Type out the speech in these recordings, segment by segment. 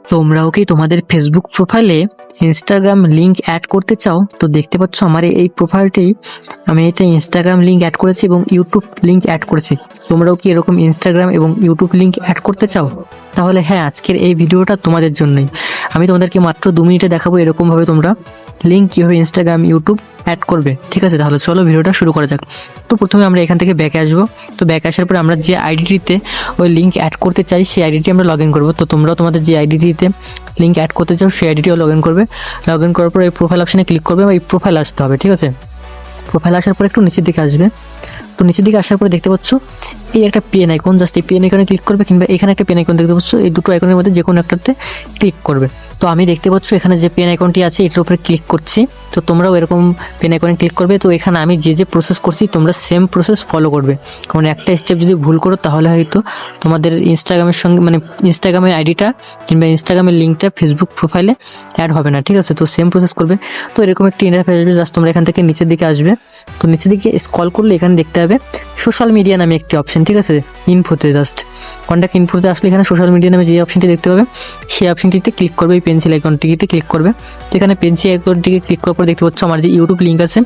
তোমরাও কি তোমাদের ফেসবুক প্রোফাইলে ইনস্টাগ্রাম লিংক অ্যাড করতে চাও? তো দেখতে পাচ্ছ আমার এই প্রোফাইলটি, আমি এটা ইনস্টাগ্রাম লিংক অ্যাড করেছি এবং ইউটিউব লিংক অ্যাড করেছি। তোমরাও কি এরকম ইনস্টাগ্রাম এবং ইউটিউব লিংক অ্যাড করতে চাও? তাহলে হ্যাঁ, আজকের এই ভিডিওটা তোমাদের জন্যই। আমি তোমাদেরকে মাত্র 2 মিনিটে দেখাবো এরকমভাবে তোমরা লিংক কীভাবে ইনস্টাগ্রাম ইউটিউব অ্যাড করবে। ঠিক আছে, তাহলে চলো ভিডিওটা শুরু করা যাক। তো প্রথমে আমরা এখান থেকে ব্যাকে আসবো। তো ব্যাকে আসার পরে আমরা যে আইডিটিতে ওই লিঙ্ক অ্যাড করতে চাই সেই আইডিটি আমরা লগ ইন করবো। তো তোমরাও তোমাদের যে আইডিটিতে লিঙ্ক অ্যাড করতে চাও সেই আইডিটিও লগ ইন করবে। লগ ইন করার পর এই প্রোফাইল অপশানে ক্লিক করবে, এই প্রোফাইল আসতে হবে। ঠিক আছে, প্রোফাইল আসার পর একটু নিচের দিকে আসবে। তো নিচের দিকে আসার পরে দেখতে পাচ্ছ এই একটা পেন আইকন, জাস্ট এই পেন আইকনে ক্লিক করবে, কিংবা এখানে একটা পেন আইকন দেখতে পাচ্ছ, এই দুটো আইকনের মধ্যে যে কোনো একটাতে ক্লিক করবে। তো আমি দেখতে পাচ্ছ এখানে যে পেন আইকনটি আছে এটার উপরে ক্লিক করছি। তো তোমরাও এরকম পেন আইকনে ক্লিক করবে। তো এখানে আমি যে প্রসেস করছি তোমরা সেম প্রসেস ফলো করবে, কারণ একটা স্টেপ যদি ভুল করো তাহলে হয়তো তোমাদের ইনস্টাগ্রামের সঙ্গে ইনস্টাগ্রামের আইডিটা কিংবা ইনস্টাগ্রামের লিঙ্কটা ফেসবুক প্রোফাইলে অ্যাড হবে না। ঠিক আছে, তো সেম প্রসেস করবে। তো এরকম একটি ইন্টারফেস আসবে, জাস্ট তোমরা এখান থেকে নিচের দিকে আসবে। তো নিচের দিকে স্ক্রল করলে এখানে দেখতে হবে সোশ্যাল মিডিয়া নামে একটি অপশন। ঠিক আছে, ইনফোতে জাস্ট কন্ট্যাক্ট ইনফোতে আসলে এখানে সোশ্যাল মিডিয়া নামে যে অপশনটি দেখতে পাবে সেই অপশনটিতে ক্লিক করবে, এই পেন্সিল আইকনটিতে ক্লিক করবে। তো এখানে পেন্সিল আইকনটিকে ক্লিক করার পর দেখতে পাচ্ছ আমার যে ইউটিউব লিঙ্ক আছে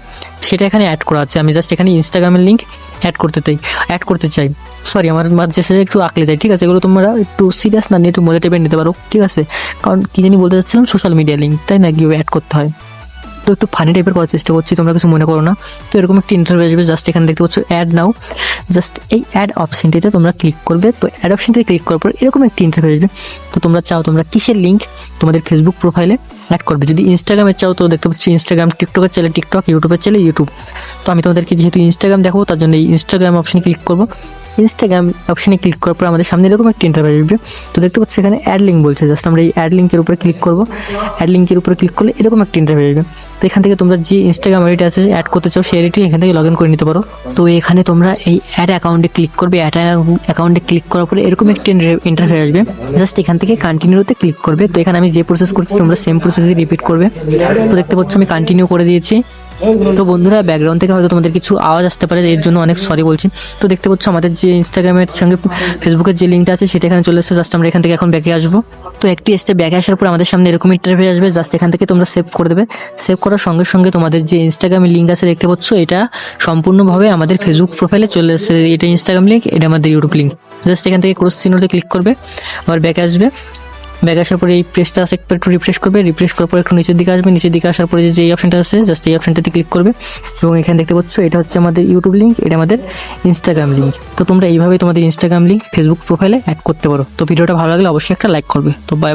সেটা এখানে অ্যাড করা আছে। আমি জাস্ট এখানে ইনস্টাগ্রামের লিঙ্ক অ্যাড করতে চাই। সরি, আমার মাঝে সাথে একটু আঁকলে যায়। ঠিক আছে, এগুলো তোমরা একটু সিরিয়াস না নিয়ে একটু মজা টেপে নিতে পারো। ঠিক আছে, কারণ কি জানি বলতে চাচ্ছিলাম, সোশ্যাল মিডিয়া লিঙ্ক, তাই না, কীভাবে অ্যাড করতে হয়। তো একটু ফানি টাইপের করার চেষ্টা করছি, তোমরা কিছু মনে করো না। তো এরকম একটি ইন্টারভিউ আসবে, জাস্ট এখানে দেখতে পাচ্ছ অ্যাড নাও, জাস্ট এই অ্যাড অপশনটিতে তোমরা ক্লিক করবে। তো অ্যাড অপশনটিতে ক্লিক করার পর এরকম একটি ইন্টারভিউ আসবে। তো তোমরা চাও তোমরা কিসের লিঙ্ক তোমাদের ফেসবুক প্রোফাইলে অ্যাড করবে। যদি ইনস্টাগ্রামে চাও তো দেখতে পাচ্ছি ইনস্টাগ্রাম, টিকটকের চাইলে টিকটক, ইউটিউবের চাইলে ইউটিউব। তো আমি তোমাদেরকে যেহেতু ইনস্টাগ্রাম দেখাবো তার জন্য এই ইনস্টাগ্রাম অপশনে ক্লিক করবো। ইনস্টাগ্রাম অপশনে ক্লিক করার পর আমাদের সামনে এরকম একটা ইন্টারভিউ আসবে। তো দেখতে পাচ্ছি এখানে অ্যাড লিঙ্ক বলছে, জাস্ট আমরা এই অ্যাড লিঙ্কের উপরে ক্লিক করবো। অ্যাড লিঙ্কের উপরে ক্লিক করলে এরকম একটা ইন্টারভিউ আসবে। তো এখান থেকে তোমরা যে ইনস্টাগ্রাম আইডি আছে অ্যাড করতে চাও সেই আইডিটি এখান থেকে লগ ইন করে নিতে পারো। তো এখানে তোমরা এই অ্যাড অ্যাকাউন্টে ক্লিক করবে। অ্যাড অ্যাকাউন্টে ক্লিক করার পরে এরকম একটি ইন্টারভিউ আসবে, জাস্ট এখান থেকে কন্টিনিউতে ক্লিক করবে। তো এখানে আমি যে প্রসেস করছি তোমরা সেম প্রসেসই রিপিট করবে। তো দেখতে পাচ্ছ আমি কন্টিনিউ করে দিয়েছি। তো বন্ধুরা, ব্যাকগ্রাউন্ড থেকে হয়তো তোমাদের কিছু আওয়াজ আসতে পারে, এর জন্য অনেক সরি বলছি। তো দেখতে পাচ্ছ আমাদের যে ইনস্টাগ্রামের সঙ্গে ফেসবুকের যে লিঙ্কটা আছে সেটা এখানে চলে এসেছে। জাস্ট আমরা এখান থেকে এখন ব্যাকে আসবো। তো একটি স্টেপ ব্যাকে আসার পর আমাদের সামনে এরকম ইন্টারফেস আসবে, জাস্ট এখান থেকে তোমরা সেভ করে দেবে। সেভ করার সঙ্গে সঙ্গে তোমাদের যে ইনস্টাগ্রামের লিঙ্ক আছে দেখতে পাচ্ছ এটা সম্পূর্ণভাবে আমাদের ফেসবুক প্রোফাইলে চলে এসেছে। এটা ইনস্টাগ্রাম লিঙ্ক, এটা আমাদের ইউটিউব লিঙ্ক। জাস্ট এখান থেকে ক্রস চিহ্নতে ক্লিক করবে, আবার ব্যাকে আসবে। ব্যাক আসার পরে এই পেজটা একটু রিফ্রেশ করবে। রিফ্রেশ করার পর একটু নিচের দিকে আসবে। নিচের দিকে আসার পরে যে অপশনটা আছে জাস্ট এই অপশনটাতে ক্লিক করবে এবং এখানে দেখতে পাচ্ছ এটা হচ্ছে আমাদের ইউটিউব লিঙ্ক, এটা আমাদের ইনস্টাগ্রাম লিঙ্ক। তো তোমরা এইভাবে তোমাদের ইনস্টাগ্রাম লিঙ্ক ফেসবুক প্রোফাইলে অ্যাড করতে পারো। তো ভিডিওটা ভালো লাগলে অবশ্যই একটা লাইক করবে। তো বাই।